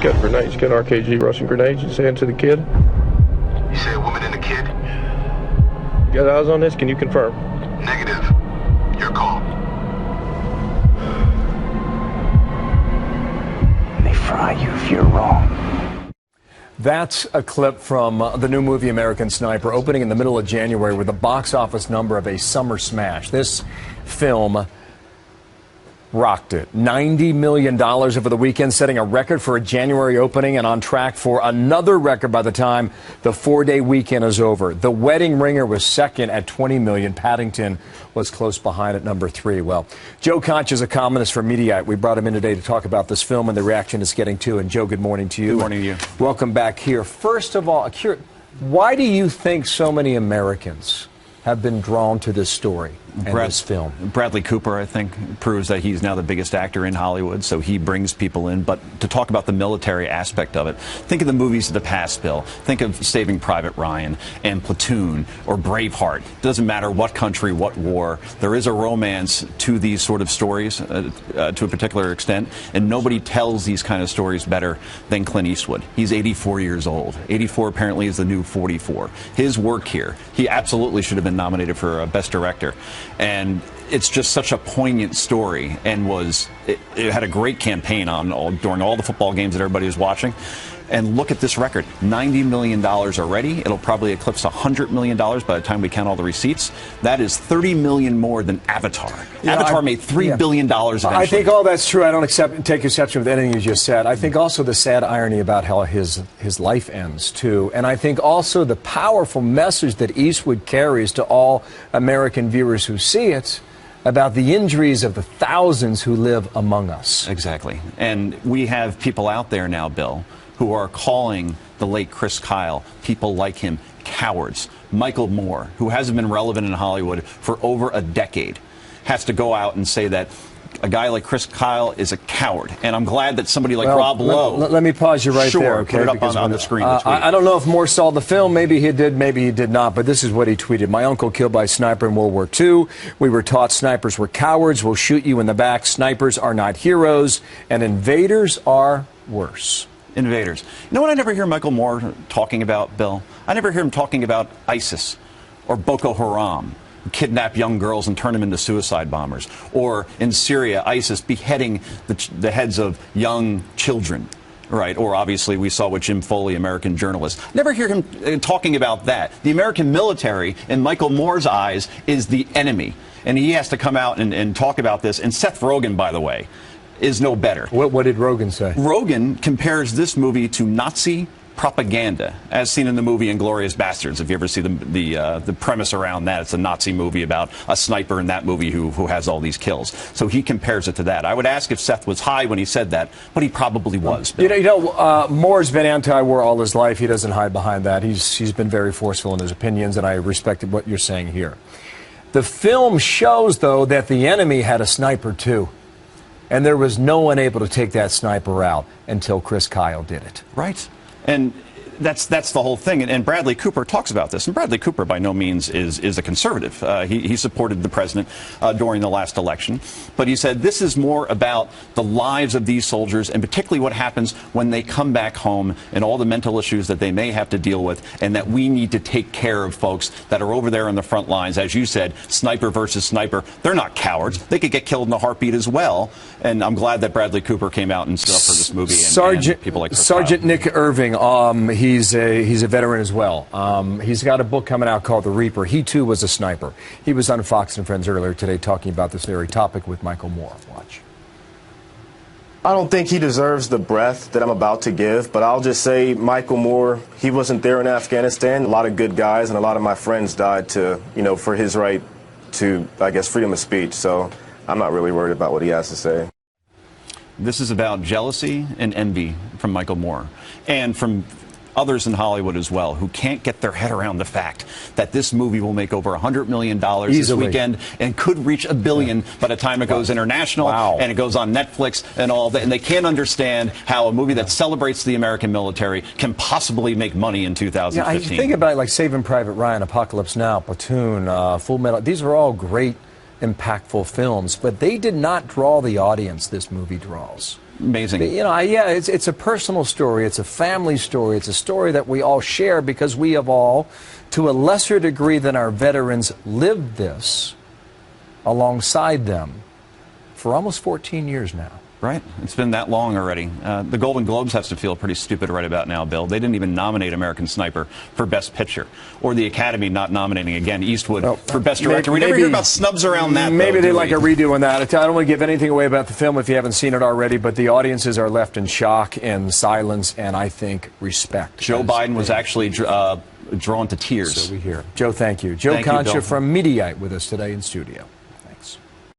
got grenades, got RKG Russian grenades, you saying to the kid? You say a woman and a kid? You got eyes on this? Can you confirm? Negative. Your call. They fry you if you're wrong. That's a clip from the new movie American Sniper, opening in the middle of January with a box office number of a summer smash. This film rocked it. $90 million over the weekend, setting a record for a January opening and on track for another record by the time the 4-day weekend is over. The Wedding Ringer was second at $20 million. Paddington was close behind at number 3. Well, Joe Conch is a columnist for Mediaite. We brought him in today to talk about this film and the reaction it's getting to. And Joe, good morning to you. Good morning to you. Welcome back here. First of all, why do you think so many Americans have been drawn to this story and this film? Bradley Cooper, I think, proves that he's now the biggest actor in Hollywood, so he brings people in. But to talk about the military aspect of it, think of the movies of the past, Bill. Think of Saving Private Ryan and Platoon or Braveheart. It doesn't matter what country, what war. There is a romance to these sort of stories to a particular extent, and nobody tells these kind of stories better than Clint Eastwood. He's 84 years old. 84 apparently is the new 44. His work here, he absolutely should have been nominated for Best Director. And it's just such a poignant story, and it had a great campaign during all the football games that everybody was watching. And look at this record, $90 million already. It'll probably eclipse $100 million by the time we count all the receipts. That is $30 million more than Avatar. Avatar made $3 billion eventually. I think all that's true. I don't take exception with anything you just said. I think also the sad irony about how his life ends, too. And I think also the powerful message that Eastwood carries to all American viewers who see it about the injuries of the thousands who live among us. Exactly. And we have people out there now, Bill, who are calling the late Chris Kyle, people like him, cowards. Michael Moore, who hasn't been relevant in Hollywood for over a decade, has to go out and say that a guy like Chris Kyle is a coward. And I'm glad that somebody like Rob Lowe... Let me pause you right there, okay? Put it up on the screen. I don't know if Moore saw the film. Maybe he did, maybe he did not. But this is what he tweeted. My uncle killed by a sniper in World War II. We were taught snipers were cowards. We'll shoot you in the back. Snipers are not heroes. And invaders are worse. Invaders. You know what I never hear Michael Moore talking about, Bill? I never hear him talking about ISIS or Boko Haram, who kidnap young girls and turn them into suicide bombers. Or in Syria, ISIS beheading the heads of young children. Right, or obviously we saw with Jim Foley, American journalist. Never hear him talking about that. The American military, in Michael Moore's eyes, is the enemy. And he has to come out and talk about this. And Seth Rogen, by the way, is no better. What did Rogen say? Rogen compares this movie to Nazi propaganda, as seen in the movie Inglourious Bastards. If you ever see the premise around that, it's a Nazi movie about a sniper in that movie who has all these kills. So he compares it to that. I would ask if Seth was high when he said that, but he probably was. Moore's been anti-war all his life. He doesn't hide behind that. He's been very forceful in his opinions, and I respected what you're saying here. The film shows, though, that the enemy had a sniper, too. And there was no one able to take that sniper out until Chris Kyle did it. Right. And that's the whole thing. And Bradley Cooper talks about this. And Bradley Cooper, by no means, is a conservative. He supported the president during the last election. But he said this is more about the lives of these soldiers, and particularly what happens when they come back home and all the mental issues that they may have to deal with, and that we need to take care of folks that are over there on the front lines. As you said, sniper versus sniper. They're not cowards. They could get killed in a heartbeat as well. And I'm glad that Bradley Cooper came out and stood up for this movie. And people like Sergeant Nick Irving, he's a veteran as well. He's got a book coming out called The Reaper. He, too, was a sniper. He was on Fox and Friends earlier today talking about this very topic with Michael Moore. Watch. I don't think he deserves the breath that I'm about to give, but I'll just say Michael Moore, he wasn't there in Afghanistan. A lot of good guys and a lot of my friends died for his right to, I guess, freedom of speech. So I'm not really worried about what he has to say. This is about jealousy and envy from Michael Moore, and from others in Hollywood as well, who can't get their head around the fact that this movie will make over $100 million this weekend and could reach $1 billion by the time it goes international and it goes on Netflix and all that. And they can't understand how a movie that celebrates the American military can possibly make money in 2015. Yeah, I think about it like Saving Private Ryan, Apocalypse Now, Platoon, Full Metal. These are all great, impactful films, but they did not draw the audience this movie draws. amazing. You know, yeah, it's a personal story. It's a family story. It's a story that we all share because we have all, to a lesser degree than our veterans, lived this alongside them for almost 14 years now. Right. It's been that long already. The Golden Globes has to feel pretty stupid right about now, Bill. They didn't even nominate American Sniper for Best Picture, or the Academy not nominating again Eastwood for Best Director. We never hear about snubs around that. Maybe they like a redo on that. I don't want to give anything away about the film if you haven't seen it already, but the audiences are left in shock and silence, and I think respect. Joe Biden was actually drawn to tears. So we hear. Joe, thank you. Joe Concha from Mediaite with us today in studio.